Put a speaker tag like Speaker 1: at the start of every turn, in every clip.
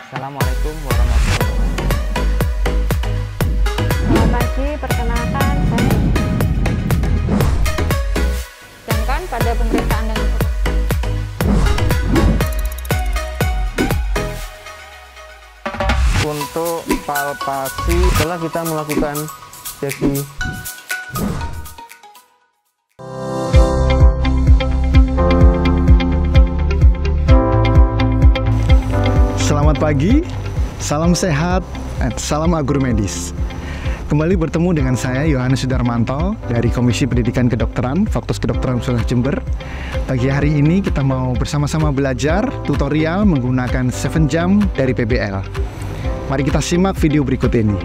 Speaker 1: Assalamualaikum warahmatullahi wabarakatuh.
Speaker 2: Selamat pagi, perkenalkan saya. Sedangkan pada pemeriksaan dan
Speaker 1: Untuk palpasi setelah kita melakukan sesi
Speaker 3: Selamat pagi, salam sehat, salam agromedis. Kembali bertemu dengan saya Yohanes Sudarmanto dari Komisi Pendidikan Kedokteran, Fakultas Kedokteran Universitas Jember. Pagi hari ini kita mau bersama-sama belajar tutorial menggunakan 7 jam dari PBL. Mari kita simak video berikut ini.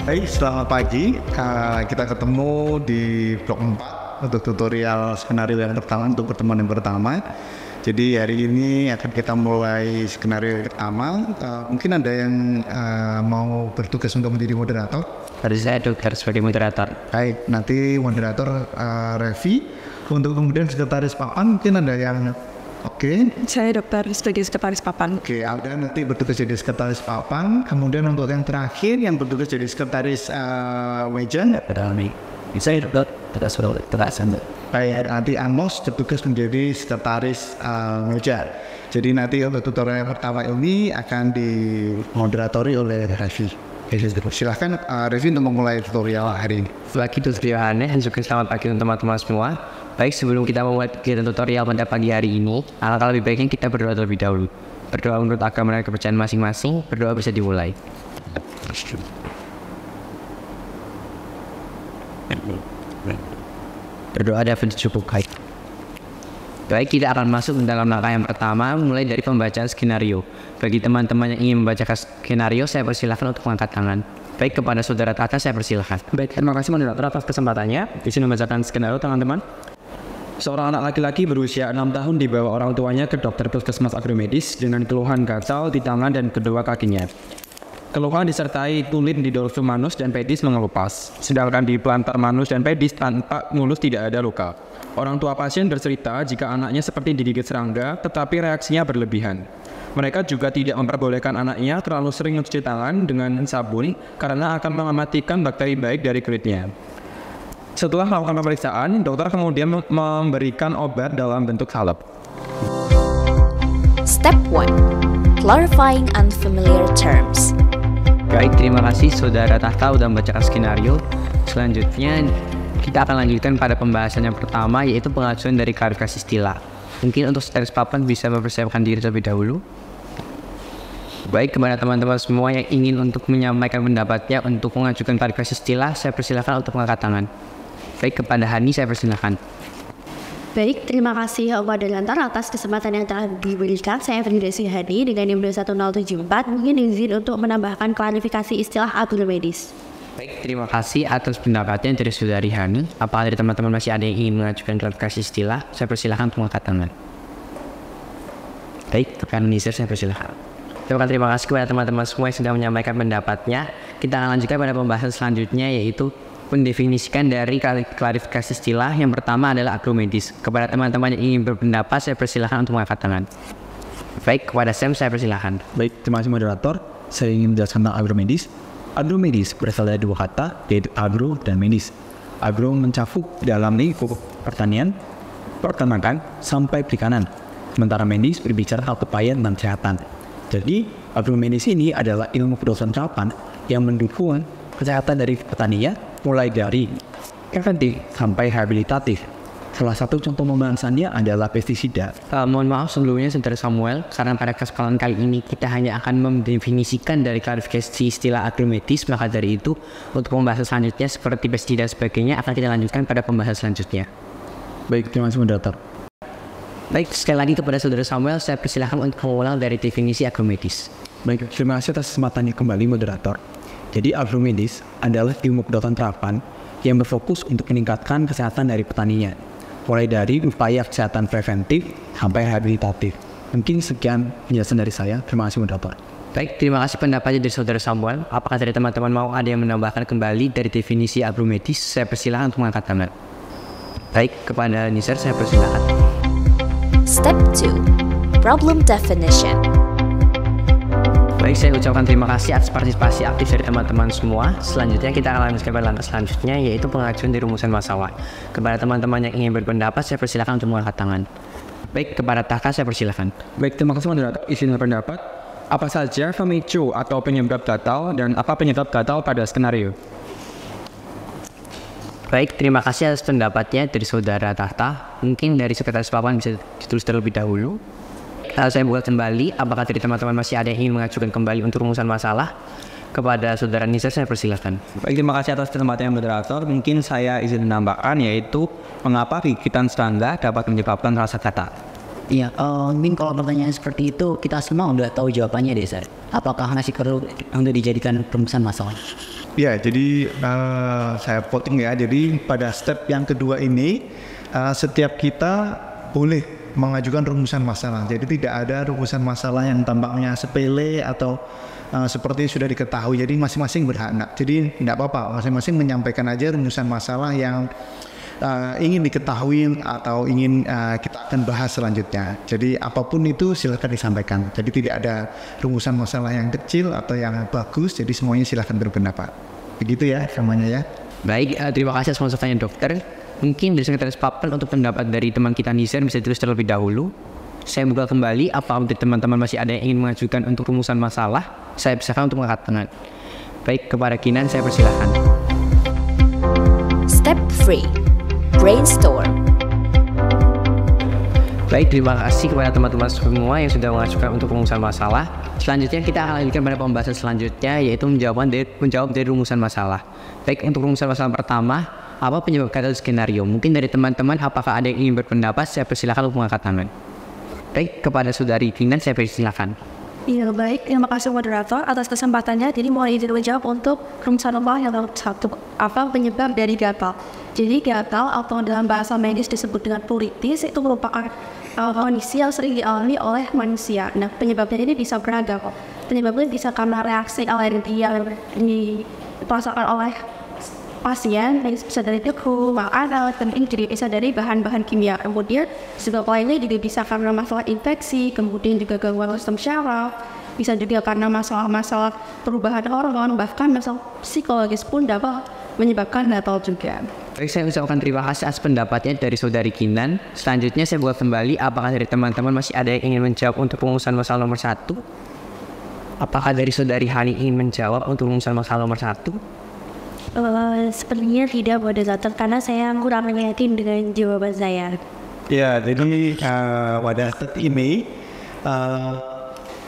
Speaker 3: Baik, selamat pagi. Kita ketemu di blok 4 untuk tutorial skenario yang pertama untuk pertemuan yang pertama. Jadi hari ini akan kita mulai skenario pertama. Mungkin ada yang mau bertugas untuk menjadi moderator?
Speaker 4: Tadi saya dokter sebagai moderator.
Speaker 3: Baik, nanti moderator Revi. Untuk kemudian sekretaris papan mungkin ada yang oke.
Speaker 5: Saya dokter sebagai sekretaris papan.
Speaker 3: Oke, ada nanti bertugas jadi sekretaris papan. Kemudian untuk yang terakhir yang bertugas jadi sekretaris meja.
Speaker 4: Saya dokter terasa.
Speaker 3: Baik, nanti Amos bertugas menjadi sekretaris meja. Jadi nanti untuk tutorial yang pertama ini akan dimoderatori oleh Revi. Silahkan Revi untuk memulai tutorial hari ini.
Speaker 4: Bagi tutorial aneh, juga selamat pagi teman-teman semua. Baik, sebelum kita memulai kegiatan tutorial pada pagi hari ini, alangkah lebih baiknya kita berdoa terlebih dahulu. Berdoa menurut agama dan kepercayaan masing-masing, berdoa bisa dimulai. Berdoa dapat dicukupkan. Baik, kita akan masuk dalam langkah yang pertama, mulai dari pembacaan skenario. Bagi teman-teman yang ingin membaca skenario, saya persilahkan untuk mengangkat tangan. Baik, kepada saudara Tata, saya persilahkan.
Speaker 6: Baik, terima kasih moderator atas kesempatannya. Di sini membacakan skenario, teman-teman. Seorang anak laki-laki berusia 6 tahun dibawa orang tuanya ke dokter puskesmas agromedis dengan keluhan gatal di tangan dan kedua kakinya. Keluhan disertai tulit di dorsum manus dan pedis mengelupas, sedangkan di plantar manus dan pedis tampak mulus tidak ada luka. Orang tua pasien bercerita jika anaknya seperti digigit serangga, tetapi reaksinya berlebihan. Mereka juga tidak memperbolehkan anaknya terlalu sering mencuci tangan dengan sabun karena akan mematikan bakteri baik dari kulitnya. Setelah melakukan pemeriksaan, dokter kemudian memberikan obat dalam bentuk salep.
Speaker 7: Step 1. Clarifying unfamiliar terms.
Speaker 4: Baik, terima kasih saudara Tahta sudah membacakan skenario. Selanjutnya, kita akan lanjutkan pada pembahasan yang pertama, yaitu pengajuan dari klarifikasi istilah. Mungkin untuk sekretaris papan bisa mempersiapkan diri terlebih dahulu. Baik, kepada teman-teman semua yang ingin untuk menyampaikan pendapatnya untuk mengajukan klarifikasi istilah, saya persilahkan untuk mengangkat tangan. Baik, kepada Hani saya persilahkan.
Speaker 8: Baik, terima kasih Om Moderator atas kesempatan yang telah diberikan. Saya Fridesi Hani dengan NIM 21074. Mungkin izin untuk menambahkan klarifikasi istilah agromedis.
Speaker 4: Baik, terima kasih atas pendapatnya dari saudari Hani. Apakah dari teman-teman masih ada yang ingin mengajukan klarifikasi istilah? Saya persilahkan untuk mengangkat tangan. Baik, rekan Nisir saya persilahkan. Terima kasih kepada teman-teman semua yang sudah menyampaikan pendapatnya. Kita akan lanjutkan pada pembahasan selanjutnya, yaitu mendefinisikan dari klarifikasi istilah. Yang pertama adalah agromedis. Kepada teman-teman yang ingin berpendapat, saya persilahkan untuk mengangkat tangan. Baik, kepada Sam saya persilahkan.
Speaker 6: Baik, terima kasih moderator. Saya ingin menjelaskan tentang agromedis. Agromedis berasal dari dua kata, yaitu agro dan medis. Agro mencakup dalam lingkup pertanian, peternakan, sampai perikanan. Sementara medis berbicara hal kepayan dan kesehatan. Jadi, agromedis ini adalah ilmu kedokteran terapan yang mendukung kesehatan dari petaninya, mulai dari preventif sampai rehabilitatif. Salah satu contoh pembahasannya adalah pestisida.
Speaker 4: Mohon maaf sebelumnya saudara Samuel, karena pada kesempatan kali ini kita hanya akan mendefinisikan dari klarifikasi istilah agromedis. Maka dari itu, untuk pembahasan selanjutnya seperti pestisida dan sebagainya akan kita lanjutkan pada pembahasan selanjutnya.
Speaker 6: Baik, terima kasih moderator.
Speaker 4: Baik, sekali lagi kepada saudara Samuel, saya persilahkan untuk mengulang dari definisi agromedis.
Speaker 6: Baik, terima kasih atas kesempatannya kembali moderator. Jadi agromedis adalah ilmu kedokteran terapan yang berfokus untuk meningkatkan kesehatan dari petaninya, mulai dari upaya kesehatan preventif sampai rehabilitatif. Mungkin sekian penjelasan dari saya. Terima kasih moderator.
Speaker 4: Baik, terima kasih pendapatnya dari saudara Samuel. Apakah dari teman-teman mau ada yang menambahkan kembali dari definisi agromedis? Saya persilahkan untuk mengangkat tangan. Baik, kepada Nisar saya persilahkan.
Speaker 7: Step 2. Problem definition.
Speaker 4: Baik, saya ucapkan terima kasih atas partisipasi aktif dari teman-teman semua. Selanjutnya kita akan lanjutkan pada langkah selanjutnya, yaitu pengajuan dari rumusan masalah. Kepada teman-teman yang ingin berpendapat, saya persilakan untuk mengangkat tangan. Baik, kepada Taka saya persilakan.
Speaker 6: Baik, terima kasih moderator. Izin berpendapat. Apa saja pemicu atau penyebab gatal dan apa penyebab gatal pada skenario?
Speaker 4: Baik, terima kasih atas pendapatnya dari Saudara Tahta. Mungkin dari Sekretaris Papan bisa ditulis terlebih dahulu. Saya buka kembali, apakah dari teman-teman masih ada yang ingin mengajukan kembali untuk rumusan masalah? Kepada Saudara Nisa saya persilakan.
Speaker 6: Baik, terima kasih atas kesempatannya moderator. Mungkin saya izin menambahkan, yaitu mengapa gigitan serangga dapat menyebabkan rasa gatal.
Speaker 9: Iya, mungkin kalau pertanyaan seperti itu kita semua udah tahu jawabannya deh, Sir. Apakah masih perlu untuk dijadikan rumusan masalah?
Speaker 3: Ya, jadi saya voting ya. Jadi pada step yang kedua ini, setiap kita boleh mengajukan rumusan masalah. Jadi tidak ada rumusan masalah yang tampaknya sepele atau seperti sudah diketahui. Jadi masing-masing berhak. Jadi tidak apa-apa, masing-masing menyampaikan aja rumusan masalah yang ingin diketahui atau ingin kita akan bahas selanjutnya. Jadi apapun itu silakan disampaikan. Jadi tidak ada rumusan masalah yang kecil atau yang bagus. Jadi semuanya silakan berpendapat. Begitu ya semuanya ya.
Speaker 4: Baik, terima kasih atas masukannya dokter. Mungkin dari Sekretaris Papan untuk pendapat dari teman kita Nizar bisa ditulis terlebih dahulu. Saya buka kembali, apa dari teman-teman masih ada yang ingin mengajukan untuk rumusan masalah? Saya persilakan untuk mengangkat tangan. Baik, kepada Kinan saya persilakan.
Speaker 7: Step 3. Brainstorm.
Speaker 4: Baik, terima kasih kepada teman-teman semua yang sudah mengajukan untuk rumusan masalah. Selanjutnya kita akan lanjutkan pada pembahasan selanjutnya, yaitu menjawab dari rumusan masalah. Baik, untuk rumusan masalah pertama, apa penyebab gatal skenario? Mungkin dari teman-teman apakah ada yang ingin berpendapat? Saya persilakan untuk mengangkat tangan. Baik, kepada Saudari Kinan saya persilakan.
Speaker 5: Iya, baik. Terima kasih moderator atas kesempatannya. Jadi mohon izin menjawab untuk rumusan masalah yang satu. Apa penyebab dari gatal? Jadi gatal atau dalam bahasa medis disebut dengan pleuritis itu merupakan kondisi yang sering dialami oleh manusia. Nah, penyebabnya ini bisa beragam. Penyebabnya bisa karena reaksi alergi yang dirasakan oleh pasien, bisa dari debu, makanan, penting juga bisa dari bahan-bahan kimia. Kemudian sebab lainnya juga bisa karena masalah infeksi, kemudian juga gangguan sistem syaraf, bisa juga karena masalah-masalah perubahan hormon, bahkan masalah psikologis pun dapat menyebabkan gatal juga.
Speaker 4: Baik, saya ucapkan terima kasih atas pendapatnya dari Saudari Kinan. Selanjutnya saya buat kembali, apakah dari teman-teman masih ada yang ingin menjawab untuk rumusan masalah nomor 1? Apakah dari Saudari Hani ingin menjawab untuk rumusan masalah nomor 1?
Speaker 8: Sepertinya tidak moderator karena saya kurang yakin dengan jawaban saya.
Speaker 3: Ya, jadi pada saat ini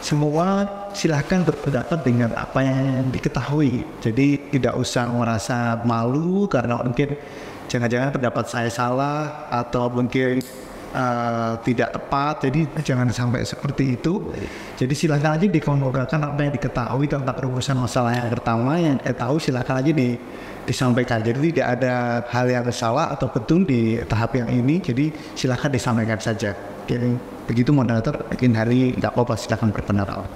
Speaker 3: semua silahkan berpendapat dengan apa yang diketahui. Jadi tidak usah merasa malu karena mungkin jangan-jangan pendapat saya salah atau mungkin tidak tepat. Jadi jangan sampai seperti itu. Jadi silahkan aja dikemukakan apa yang diketahui tentang rumusan masalah yang pertama yang tahu, silahkan aja disampaikan. Jadi tidak ada hal yang salah atau betul di tahap yang ini. Jadi silahkan disampaikan saja. Jadi begitu moderator, mungkin hari tidak apa-apa, silahkan berpendapat.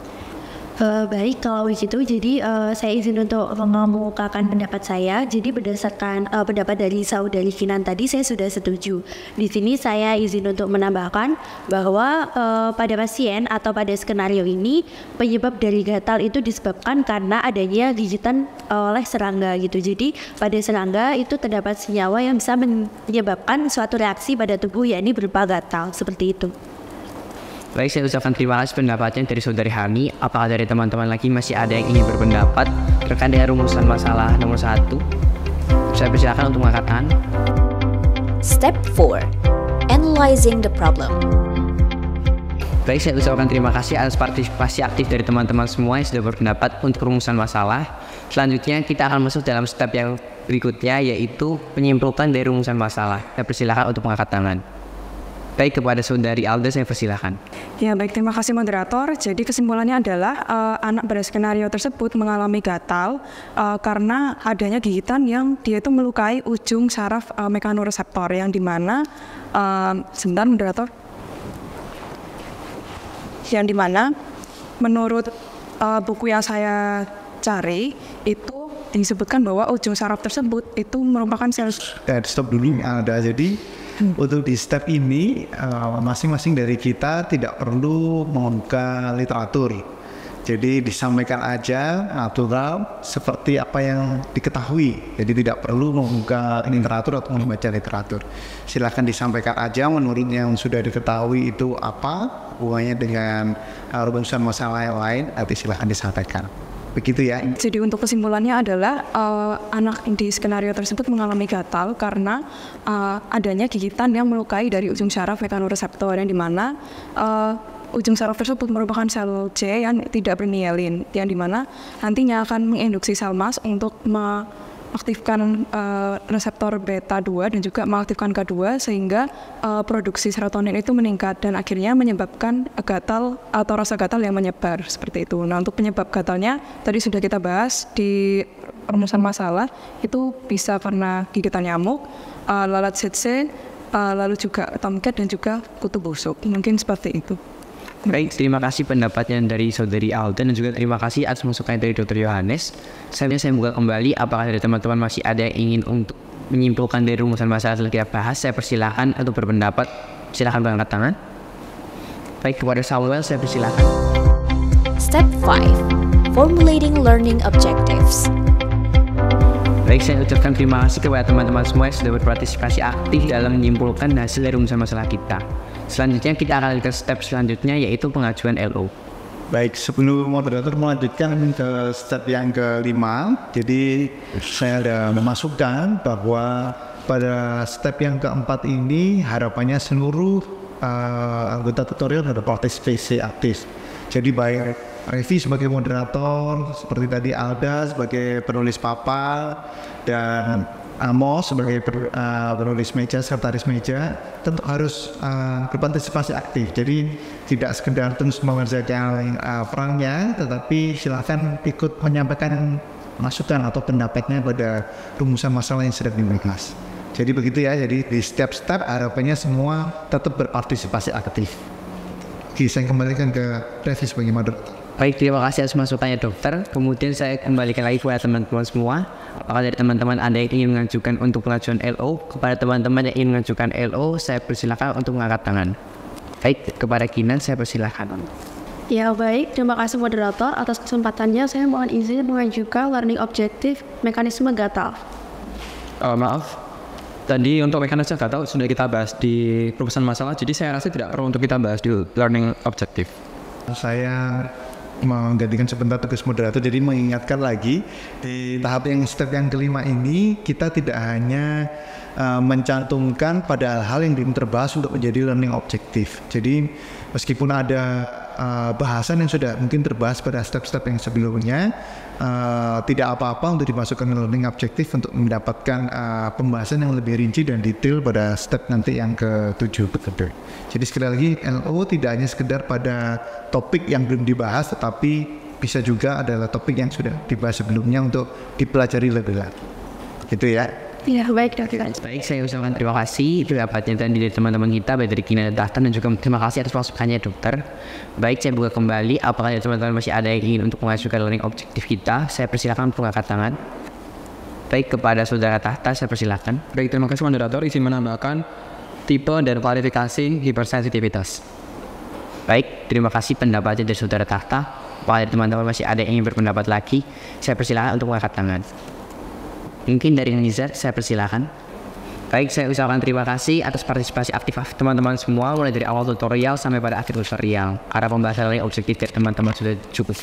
Speaker 8: Baik, kalau begitu, jadi saya izin untuk mengemukakan pendapat saya. Jadi berdasarkan pendapat dari Saudari Kinan tadi, saya sudah setuju. Di sini saya izin untuk menambahkan bahwa pada pasien atau pada skenario ini penyebab dari gatal itu disebabkan karena adanya gigitan oleh serangga gitu. Jadi pada serangga itu terdapat senyawa yang bisa menyebabkan suatu reaksi pada tubuh, yakni berupa gatal seperti itu.
Speaker 4: Baik, saya ucapkan terima kasih pendapatnya dari Saudari Hani. Apakah dari teman-teman lagi masih ada yang ingin berpendapat terkait dengan rumusan masalah nomor 1? Saya persilakan untuk mengangkat tangan.
Speaker 7: Step 4. Analyzing the problem.
Speaker 4: Baik, saya ucapkan terima kasih atas partisipasi aktif dari teman-teman semua yang sudah berpendapat untuk rumusan masalah. Selanjutnya kita akan masuk dalam step yang berikutnya, yaitu penyimpulkan dari rumusan masalah. Saya persilakan untuk mengangkat tangan. Baik, kepada Saudari Alda saya persilakan.
Speaker 5: Ya, baik, terima kasih moderator. Jadi kesimpulannya adalah anak pada skenario tersebut mengalami gatal karena adanya gigitan yang dia itu melukai ujung saraf mekanoreseptor, yang dimana sebentar moderator, yang dimana menurut buku yang saya cari itu disebutkan bahwa ujung saraf tersebut itu merupakan sel.
Speaker 3: Stop dulu, ada. Jadi untuk di step ini masing-masing dari kita tidak perlu membuka literatur. Jadi disampaikan aja natural seperti apa yang diketahui. Jadi tidak perlu membuka literatur atau membaca literatur. Silakan disampaikan aja menurut yang sudah diketahui itu apa, hubungannya dengan rumusan masalah yang lain, nanti silakan disampaikan. Begitu ya.
Speaker 10: Jadi untuk kesimpulannya adalah anak di skenario tersebut mengalami gatal karena adanya gigitan yang melukai dari ujung syaraf mekanoreseptor, yang dimana ujung saraf tersebut merupakan sel C yang tidak bermielin, yang dimana nantinya akan menginduksi sel mas untuk mengaktifkan reseptor beta 2 dan juga mengaktifkan K2 sehingga produksi serotonin itu meningkat dan akhirnya menyebabkan gatal atau rasa gatal yang menyebar seperti itu. Nah, untuk penyebab gatalnya tadi sudah kita bahas di perumusan masalah, itu bisa karena gigitan nyamuk, lalat tsetse, lalu juga tomcat dan juga kutu busuk. Mungkin seperti itu.
Speaker 4: Baik, terima kasih pendapatnya dari Saudari Alden dan juga terima kasih atas masukannya dari Dr. Yohanes. Saya buka kembali, apakah dari teman-teman masih ada yang ingin untuk menyimpulkan dari rumusan masalah yang kita bahas? Saya persilahkan untuk berpendapat. Silahkan berangkat tangan. Baik, kepada Samuel saya persilahkan.
Speaker 7: Step 5. Formulating learning objectives.
Speaker 4: Baik, saya ucapkan terima kasih kepada teman-teman semua yang sudah berpartisipasi aktif dalam menyimpulkan hasil dari rumusan masalah kita. Selanjutnya kita akan ke step selanjutnya, yaitu pengajuan LO.
Speaker 3: Baik, sebelum moderator melanjutkan ke step yang kelima, jadi saya ada memasukkan bahwa pada step yang keempat ini harapannya seluruh anggota tutorial ada partisipasi aktif. Jadi baik Revi sebagai moderator, seperti tadi Alda sebagai penulis papan, dan Amos sebagai penulis meja, sekretaris meja, tentu harus berpartisipasi aktif. Jadi tidak sekedar terus mengerjakan perannya, tetapi silakan ikut menyampaikan masukan atau pendapatnya pada rumusan masalah yang sedang dibahas. Jadi begitu ya, jadi di setiap step harapannya semua tetap berpartisipasi aktif. Oke, saya kembalikan ke Revi sebagai moderator.
Speaker 4: Baik, terima kasih atas masukannya dokter. Kemudian saya kembalikan lagi kepada teman-teman semua. Apakah dari teman-teman ada yang ingin mengajukan untuk pengajuan LO? Kepada teman-teman yang ingin mengajukan LO, saya persilakan untuk mengangkat tangan. Baik, kepada Kinan saya persilakan.
Speaker 5: Ya baik, terima kasih moderator atas kesempatannya. Saya mohon izin mengajukan learning objective mekanisme gatal.
Speaker 6: Maaf, tadi untuk mekanisme gatal sudah kita bahas di rumusan masalah, jadi saya rasa tidak perlu untuk kita bahas di learning objective.
Speaker 3: Saya menggantikan sebentar tugas moderator, jadi mengingatkan lagi di tahap yang step yang kelima ini kita tidak hanya mencantumkan pada hal yang belum terbahas untuk menjadi learning objective. Jadi meskipun ada bahasan yang sudah mungkin terbahas pada step-step yang sebelumnya, tidak apa-apa untuk dimasukkan ke learning objective untuk mendapatkan pembahasan yang lebih rinci dan detail pada step nanti yang ke-7 betul. Jadi sekali lagi LO tidak hanya sekedar pada topik yang belum dibahas, tetapi bisa juga adalah topik yang sudah dibahas sebelumnya untuk dipelajari lebih lanjut. Gitu ya.
Speaker 5: Ya baik dokter.
Speaker 4: Baik, saya ucapkan terima kasih pendapatnya tadi dari teman-teman kita, baik dari Kinan dan Tahtan, dan juga terima kasih atas masukannya dokter. Baik, saya buka kembali, apakah teman-teman masih ada yang ingin untuk mengajukan learning objektif kita? Saya persilakan untuk mengangkat tangan. Baik, kepada saudara Tahta saya persilakan.
Speaker 6: Baik, terima kasih moderator, izin menambahkan tipe dan klarifikasi hipersensitivitas.
Speaker 4: Baik, terima kasih pendapatnya dari saudara Tahta. Apakah teman-teman masih ada yang ingin berpendapat lagi? Saya persilakan untuk mengangkat tangan. Mungkin dari Nizar, saya persilakan. Baik, saya ucapkan terima kasih atas partisipasi aktif teman-teman semua, mulai dari awal tutorial sampai pada akhir tutorial. Karena pembahasan yang objektif dari teman-teman sudah cukup.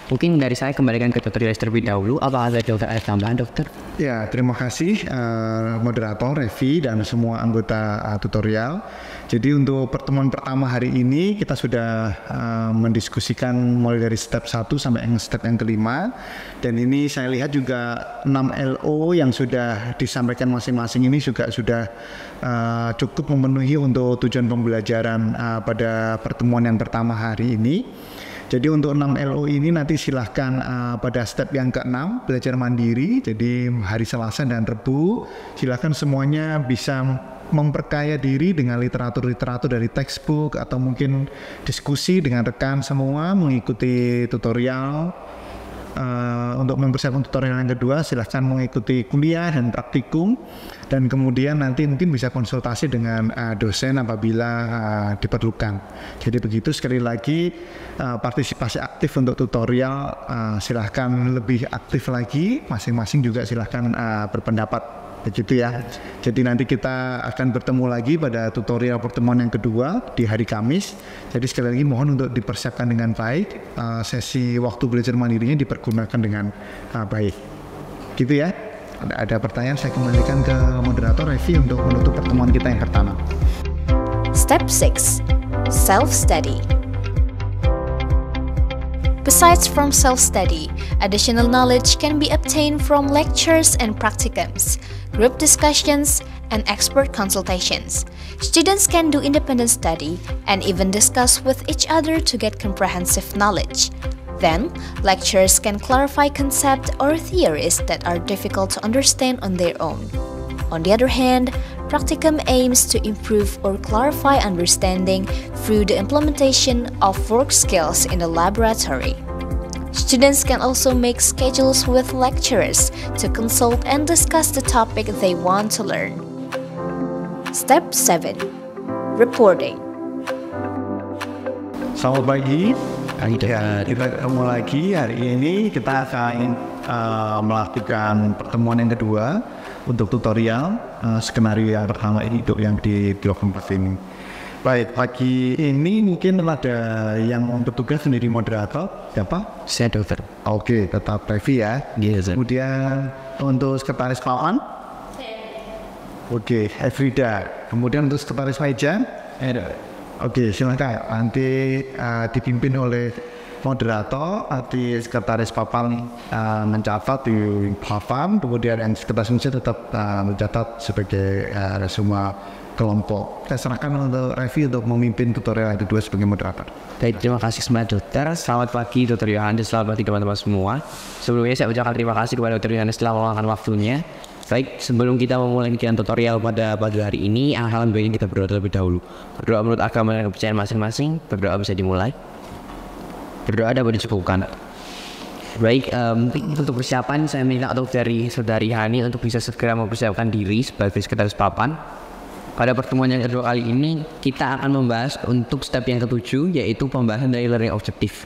Speaker 4: Mungkin dari saya kembalikan ke tutorial terlebih dahulu. Apakah ada dokter ada tambahan dokter?
Speaker 3: Ya, terima kasih moderator Revi dan semua anggota tutorial. Jadi untuk pertemuan pertama hari ini kita sudah mendiskusikan mulai dari step 1 sampai step yang kelima. Dan ini saya lihat juga 6 LO yang sudah disampaikan masing-masing ini juga sudah cukup memenuhi untuk tujuan pembelajaran pada pertemuan yang pertama hari ini. Jadi untuk 6 LO ini nanti silahkan pada step yang ke-6 belajar mandiri. Jadi hari Selasa dan Rabu silahkan semuanya bisa memperkaya diri dengan literatur-literatur dari textbook atau mungkin diskusi dengan rekan semua, mengikuti tutorial untuk mempersiapkan tutorial yang kedua silahkan mengikuti kuliah dan praktikum, dan kemudian nanti mungkin bisa konsultasi dengan dosen apabila diperlukan. Jadi begitu, sekali lagi partisipasi aktif untuk tutorial, silahkan lebih aktif lagi, masing-masing juga silahkan berpendapat. Begitu ya. Jadi nanti kita akan bertemu lagi pada tutorial pertemuan yang kedua di hari Kamis. Jadi sekali lagi mohon untuk dipersiapkan dengan baik, sesi waktu belajar mandirinya dipergunakan dengan baik. Gitu ya. Ada pertanyaan, saya kembalikan ke moderator Revi untuk menutup pertemuan kita yang pertama.
Speaker 7: Step 6. Self-study. Besides from self-study, additional knowledge can be obtained from lectures and practicums, group discussions, and expert consultations. Students can do independent study and even discuss with each other to get comprehensive knowledge. Then, lecturers can clarify concepts or theories that are difficult to understand on their own. On the other hand, practicum aims to improve or clarify understanding through the implementation of work skills in the laboratory. Students can also make schedules with lecturers to consult and discuss the topic they want to learn. Step 7. Reporting.
Speaker 3: Selamat pagi. Kita ketemu lagi hari ini. Kita akan melakukan pertemuan yang kedua untuk tutorial skenario yang pertama ini, yang di blog 4 ini. Baik, pagi ini mungkin ada yang bertugas sendiri moderator. Siapa?
Speaker 4: Saya dokter.
Speaker 3: Oke, tetap Revi ya.
Speaker 4: Yes, sir.
Speaker 3: Kemudian untuk sekretaris kawan? Oke, Efrida. Kemudian untuk sekretaris meja? Oke, silakan. Nanti dipimpin oleh moderator, nanti sekretaris papan mencatat di papan, kemudian yang sekretaris meja tetap mencatat sebagai semua kelompok. Saya serahkan untuk Revi untuk memimpin tutorial yang kedua sebagai moderator.
Speaker 4: Baik, terima kasih semua dokter. Selamat pagi Dr. Yohanes, selamat pagi teman-teman semua. Sebelumnya saya ucapkan terima kasih kepada Dr. Yohanes telah meluangkan waktunya. Baik, sebelum kita memulai tutorial pada pagi hari ini, alhamdulillah baiknya kita berdoa terlebih dahulu. Berdoa menurut agama dan kepercayaan masing-masing, berdoa bisa dimulai. Berdoa dapat dicukupkan. Baik, untuk persiapan saya minta untuk dari Saudari Hani untuk bisa segera mempersiapkan diri sebagai sekretaris papan. Pada pertemuan yang kedua kali ini, kita akan membahas untuk step yang ke-7, yaitu pembahasan dari learning objective.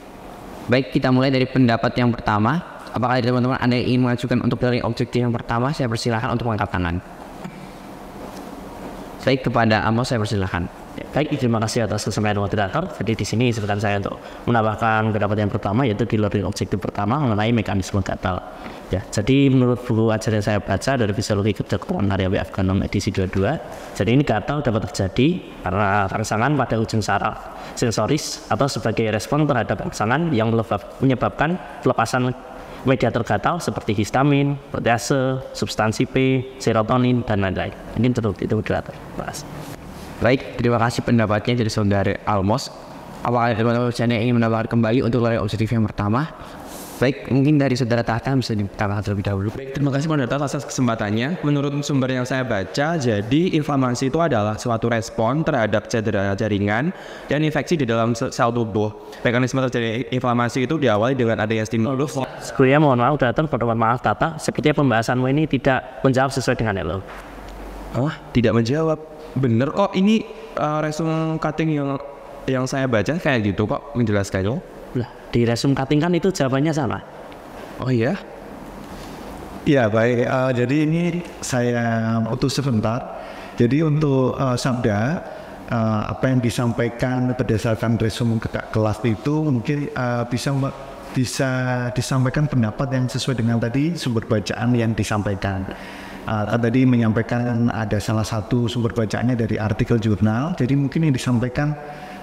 Speaker 4: Baik, kita mulai dari pendapat yang pertama. Apakah teman-teman Anda ingin mengajukan untuk learning objective yang pertama? Saya persilahkan untuk mengangkat tangan. Baik, kepada Amos saya persilahkan.
Speaker 11: Baik, terima kasih atas kesempatan moderator. Jadi di sini kesempatan saya untuk menambahkan pendapat yang pertama, yaitu di learning objective pertama mengenai mekanisme gatal. Ya, jadi menurut buku ajaran yang saya baca dari Fisiologi Kedokteran Harian WF Ganom edisi 22, jadi ini gatal dapat terjadi karena rangsangan pada ujung saraf sensoris atau sebagai respon terhadap rangsangan yang menyebabkan pelepasan mediator gatal seperti histamin, protease, substansi P, serotonin, dan lain-lain. Ini untuk itu moderator.
Speaker 4: Baik, terima kasih pendapatnya dari Saudara Almos. Apakah teman-teman ingin menambahkan kembali untuk learning objective yang pertama? Baik, mungkin dari Saudara Tahta bisa ditambahkan terlebih dahulu.
Speaker 6: Baik, terima kasih moderator atas kesempatannya. Menurut sumber yang saya baca, jadi inflamasi itu adalah suatu respon terhadap cedera jaringan dan infeksi di dalam sel tubuh. Mekanisme terjadi inflamasi itu diawali dengan adanya stimulus.
Speaker 11: Sebelumnya mohon maaf moderator, pertemuan maaf Tata, sepertinya pembahasanmu ini tidak menjawab sesuai dengan LO.
Speaker 6: Oh, tidak menjawab. Bener kok, ini resume cutting yang saya baca kayak gitu kok menjelaskannya.
Speaker 11: Lah, di resume cutting kan itu jawabannya sama.
Speaker 6: Oh iya?
Speaker 3: Ya baik, jadi ini saya utus sebentar. Jadi untuk sabda, apa yang disampaikan berdasarkan resume kakak kelas itu mungkin bisa disampaikan pendapat yang sesuai dengan tadi sumber bacaan yang disampaikan. Tadi menyampaikan ada salah satu sumber bacaannya dari artikel jurnal, jadi mungkin yang disampaikan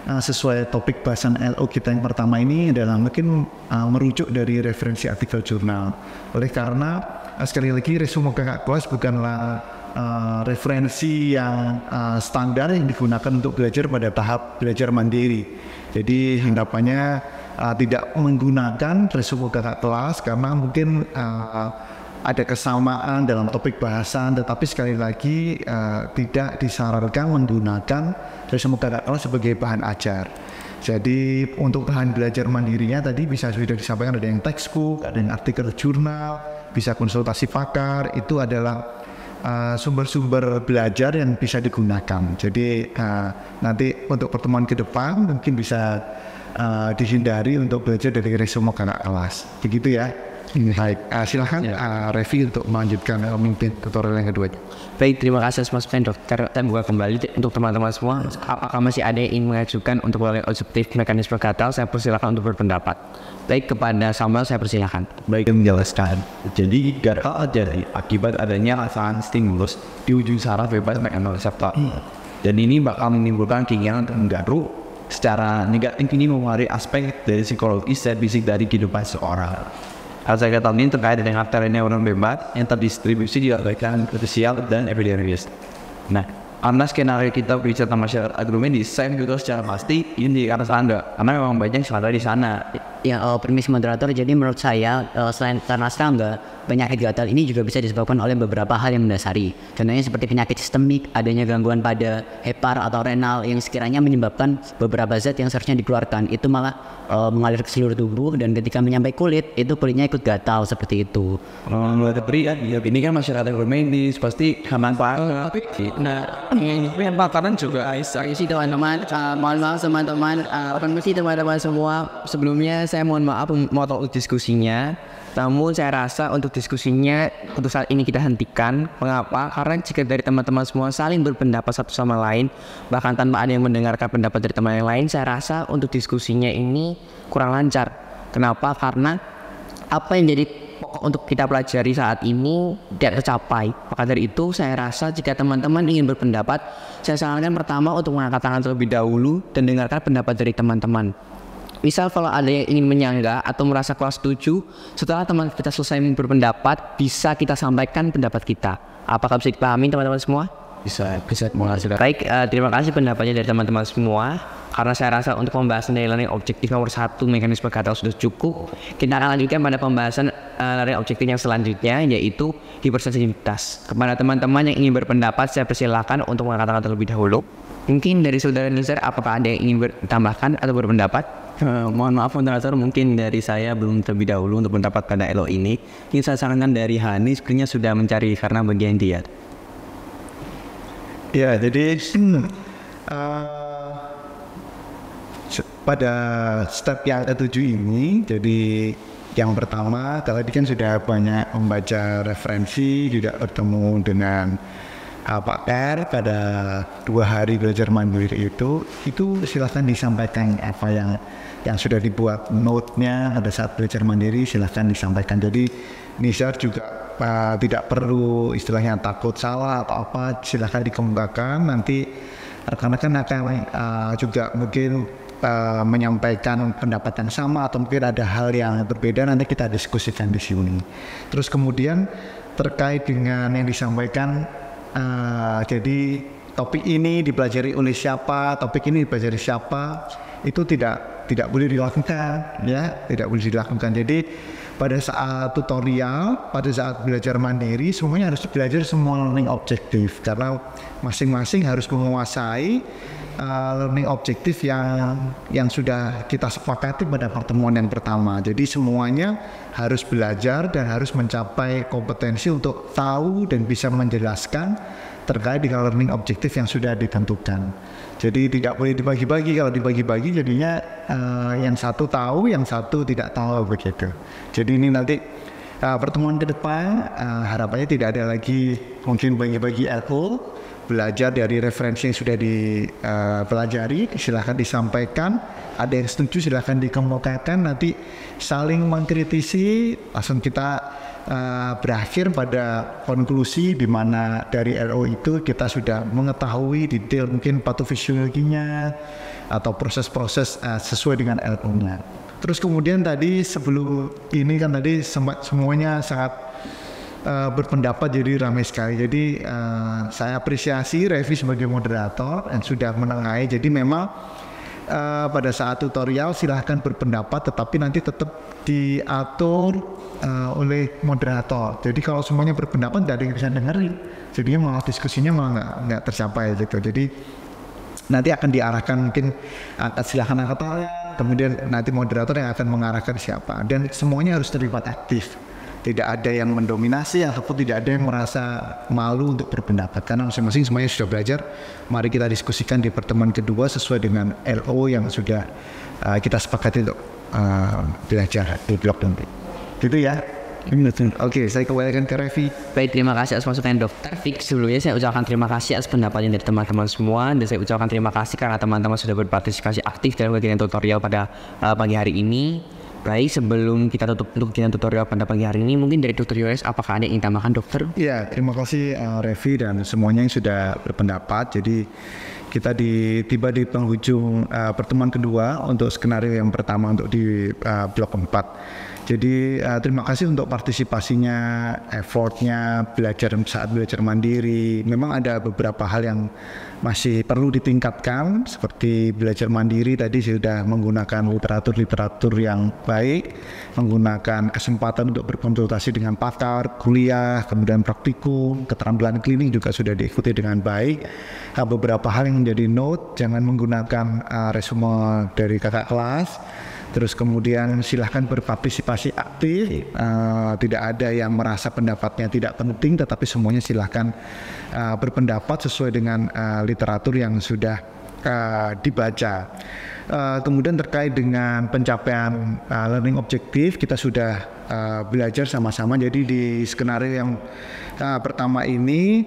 Speaker 3: sesuai topik bahasan LO kita yang pertama ini adalah mungkin merujuk dari referensi artikel jurnal. Oleh karena sekali lagi resume kakak kelas bukanlah referensi yang standar yang digunakan untuk belajar pada tahap belajar mandiri. Jadi harapannya tidak menggunakan resume kakak kelas karena mungkin ada kesamaan dalam topik bahasan, tetapi sekali lagi tidak disarankan menggunakan resume kakak kelas sebagai bahan ajar. Jadi untuk bahan belajar mandirinya tadi bisa sudah disampaikan, ada yang textbook, ada yang artikel jurnal, bisa konsultasi pakar, itu adalah sumber-sumber belajar yang bisa digunakan. Jadi nanti untuk pertemuan ke depan mungkin bisa dihindari untuk belajar dari resume kakak kelas. Begitu ya. Baik, silahkan Revi untuk melanjutkan memimpin tutorial yang kedua.
Speaker 4: Baik, terima kasih Mas Dokter. Saya buka kembali untuk teman-teman semua. Apakah masih ada yang ingin mengajukan untuk penilaian objektif mekanisme gatal? Saya persilakan untuk berpendapat. Baik, kepada Samuel saya persilakan.
Speaker 1: Baik, menjelaskan. Jadi gatal jadi akibat adanya rasa stimulus di ujung saraf bebas mekanoseptor. Dan ini bakal menimbulkan keinginan untuk menggaruk secara negatif. Ini mempengaruhi aspek dari psikologis dan fisik dari kehidupan seorang. Rasa gatal ini terkait dengan arteri neuron bebas yang terdistribusi di organ krusial dan epidermis. Nah, karena skenario kita berbicara tentang masyarakat agromedis, saya juga secara pasti ini di atas Anda, karena memang banyak yang di sana.
Speaker 9: Ya, permisi moderator, jadi menurut saya selain karena serangga, penyakit gatal ini juga bisa disebabkan oleh beberapa hal yang mendasari. Contohnya seperti penyakit sistemik, adanya gangguan pada hepar atau renal yang sekiranya menyebabkan beberapa zat yang seharusnya dikeluarkan itu malah mengalir ke seluruh tubuh, dan ketika menyampai kulit, itu kulitnya ikut gatal seperti itu.
Speaker 1: Ini kan masyarakat agromedis pasti manfaat.
Speaker 4: Nah, ini makanan juga isi teman-teman. Mohon maaf teman-teman, permisi teman-teman semua. Sebelumnya saya mohon maaf memotong diskusinya. Namun saya rasa untuk diskusinya untuk saat ini kita hentikan. Mengapa? Karena jika dari teman-teman semua saling berpendapat satu sama lain, bahkan tanpa ada yang mendengarkan pendapat dari teman yang lain, saya rasa untuk diskusinya ini kurang lancar. Kenapa? Karena apa yang jadi pokok untuk kita pelajari saat ini tidak tercapai. Maka dari itu saya rasa jika teman-teman ingin berpendapat, saya sarankan pertama untuk mengangkat tangan terlebih dahulu dan dengarkan pendapat dari teman-teman. Misal kalau ada yang ingin menyanggah atau merasa kurang setuju, setelah teman kita selesai berpendapat, bisa kita sampaikan pendapat kita. Apakah bisa dipahami teman-teman semua?
Speaker 1: Bisa menghasilkan.
Speaker 4: Baik, terima kasih pendapatnya dari teman-teman semua. Karena saya rasa untuk pembahasan dari learning objektif nomor 1 mekanisme gatal sudah cukup. Kita akan lanjutkan pada pembahasan learning objektif yang selanjutnya, yaitu hipersensitivitas. Kepada teman-teman yang ingin berpendapat, saya persilakan untuk mengangkat tangan terlebih dahulu. Mungkin dari saudara Nilser, apakah ada yang ingin bertambahkan atau berpendapat?
Speaker 6: Mohon maaf moderator, mungkin dari saya belum terlebih dahulu untuk pendapat pada LO ini. Ini saya sarankan dari Hani, sebenarnya sudah mencari karena bagian dia.
Speaker 3: Ya, jadi pada step yang ke-7 ini, jadi yang pertama, tadi kan sudah banyak membaca referensi, juga bertemu dengan Pak R pada 2 hari belajar mandiri itu silahkan disampaikan apa yang sudah dibuat note-nya pada saat belajar mandiri, silahkan disampaikan. Jadi Nizar juga tidak perlu istilahnya takut salah atau apa, silahkan dikemukakan. Nanti rekan-rekan akan juga mungkin menyampaikan pendapat yang sama atau mungkin ada hal yang berbeda, nanti kita diskusikan di sini. Terus kemudian terkait dengan yang disampaikan, jadi topik ini dipelajari oleh siapa, topik ini dipelajari siapa, itu tidak boleh dilakukan, ya, tidak boleh dilakukan. Jadi pada saat tutorial, pada saat belajar mandiri, semuanya harus belajar semua learning objektif, karena masing-masing harus menguasai learning objektif yang sudah kita sepakati pada pertemuan yang pertama. Jadi semuanya harus belajar dan harus mencapai kompetensi untuk tahu dan bisa menjelaskan terkait dengan learning objektif yang sudah ditentukan. Jadi tidak boleh dibagi-bagi. Kalau dibagi-bagi jadinya yang satu tahu, yang satu tidak tahu, begitu. Jadi ini nanti pertemuan ke depan harapannya tidak ada lagi mungkin bagi-bagi ilmu, belajar dari referensi yang sudah dipelajari, silahkan disampaikan. Ada yang setuju silahkan dikemukakan, nanti saling mengkritisi, langsung kita berakhir pada konklusi di mana dari LO itu kita sudah mengetahui detail mungkin patofisiologinya atau proses-proses sesuai dengan LO-nya. Terus kemudian tadi sebelum ini kan tadi semuanya sangat berpendapat, jadi ramai sekali. Jadi saya apresiasi Revi sebagai moderator yang sudah menengahi. Jadi memang pada saat tutorial silahkan berpendapat, tetapi nanti tetap diatur oleh moderator. Jadi kalau semuanya berpendapat tidak ada yang bisa dengerin, jadinya malah diskusinya malah nggak tercapai gitu. Jadi nanti akan diarahkan mungkin silahkan angkat tangan, kemudian nanti moderator yang akan mengarahkan siapa, dan semuanya harus terlibat aktif. Tidak ada yang mendominasi ataupun tidak ada yang merasa malu untuk berpendapat karena masing-masing semuanya sudah belajar. Mari kita diskusikan di pertemuan kedua sesuai dengan LO yang sudah kita sepakati untuk belajar di blog nanti. Gitu ya. Oke, saya kembalikan ke Revi.
Speaker 4: Baik, terima kasih atas masukan Dokter Fik. Sebelumnya saya ucapkan terima kasih atas pendapatnya dari teman-teman semua, dan saya ucapkan terima kasih karena teman-teman sudah berpartisipasi aktif dalam kegiatan tutorial pada pagi hari ini. Baik, sebelum kita tutup untuk kegiatan tutorial pada pagi hari ini, mungkin dari Dr. Yohanes, apakah ada yang ingin tambahkan, Dokter?
Speaker 3: Ya, terima kasih Revi dan semuanya yang sudah berpendapat. Jadi kita tiba di penghujung pertemuan kedua untuk skenario yang pertama untuk di blok 4. Jadi terima kasih untuk partisipasinya, effortnya, saat belajar mandiri. Memang ada beberapa hal yang masih perlu ditingkatkan, seperti belajar mandiri tadi sudah menggunakan literatur yang baik, menggunakan kesempatan untuk berkonsultasi dengan pakar, kuliah, kemudian praktikum, keterampilan klinik juga sudah diikuti dengan baik. Beberapa hal yang menjadi note, jangan menggunakan resume dari kakak kelas. Terus kemudian silahkan berpartisipasi aktif, tidak ada yang merasa pendapatnya tidak penting, tetapi semuanya silahkan berpendapat sesuai dengan literatur yang sudah dibaca. Kemudian terkait dengan pencapaian learning objektif, kita sudah belajar sama-sama. Jadi di skenario yang pertama ini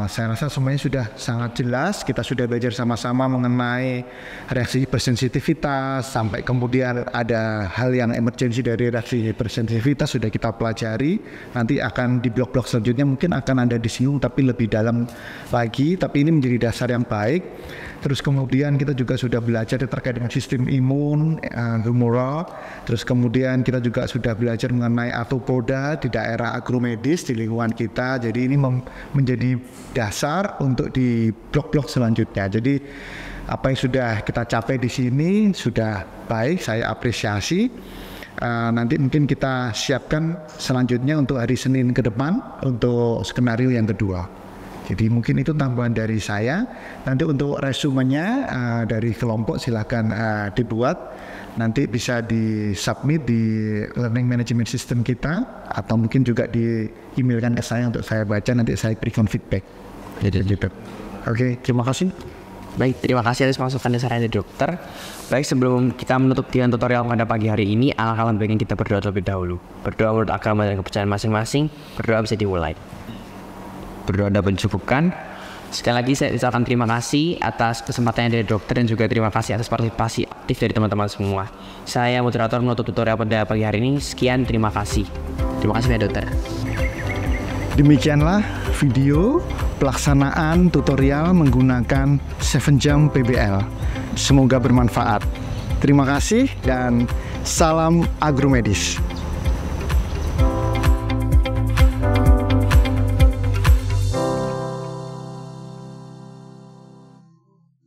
Speaker 3: saya rasa semuanya sudah sangat jelas. Kita sudah belajar sama-sama mengenai reaksi hipersensitivitas, sampai kemudian ada hal yang emergensi dari reaksi hipersensitivitas sudah kita pelajari. Nanti akan di blok-blok selanjutnya mungkin akan ada disinggung tapi lebih dalam lagi, tapi ini menjadi dasar yang baik. Terus kemudian kita juga sudah belajar terkait dengan sistem imun, humoral. Terus kemudian kita juga sudah belajar mengenai arthropoda di daerah agromedis di lingkungan kita. Jadi ini menjadi dasar untuk di blok-blok selanjutnya. Jadi apa yang sudah kita capai di sini sudah baik, saya apresiasi. Nanti mungkin kita siapkan selanjutnya untuk hari Senin ke depan untuk skenario yang kedua. Jadi mungkin itu tambahan dari saya. Nanti untuk resumenya dari kelompok silakan dibuat. Nanti bisa di-submit di learning management system kita, atau mungkin juga di-emailkan ke saya untuk saya baca, nanti saya berikan feedback. Oke, terima kasih.
Speaker 4: Baik, terima kasih atas masukan dan saran dari Dokter. Baik, sebelum kita menutup tutorial pada pagi hari ini, alangkah baiknya kita berdoa terlebih dahulu. Berdoa menurut agama dan kepercayaan masing-masing. Berdoa bisa dimulai. Berdoa dapat dicukupkan. Sekali lagi saya ucapkan terima kasih atas kesempatannya dari Dokter, dan juga terima kasih atas partisipasi aktif dari teman-teman semua. Saya moderator menutup tutorial pada pagi hari ini. Sekian, terima kasih. Terima kasih ya Dokter.
Speaker 3: Demikianlah video pelaksanaan tutorial menggunakan 7 Jump PBL. Semoga bermanfaat. Terima kasih dan salam agromedis.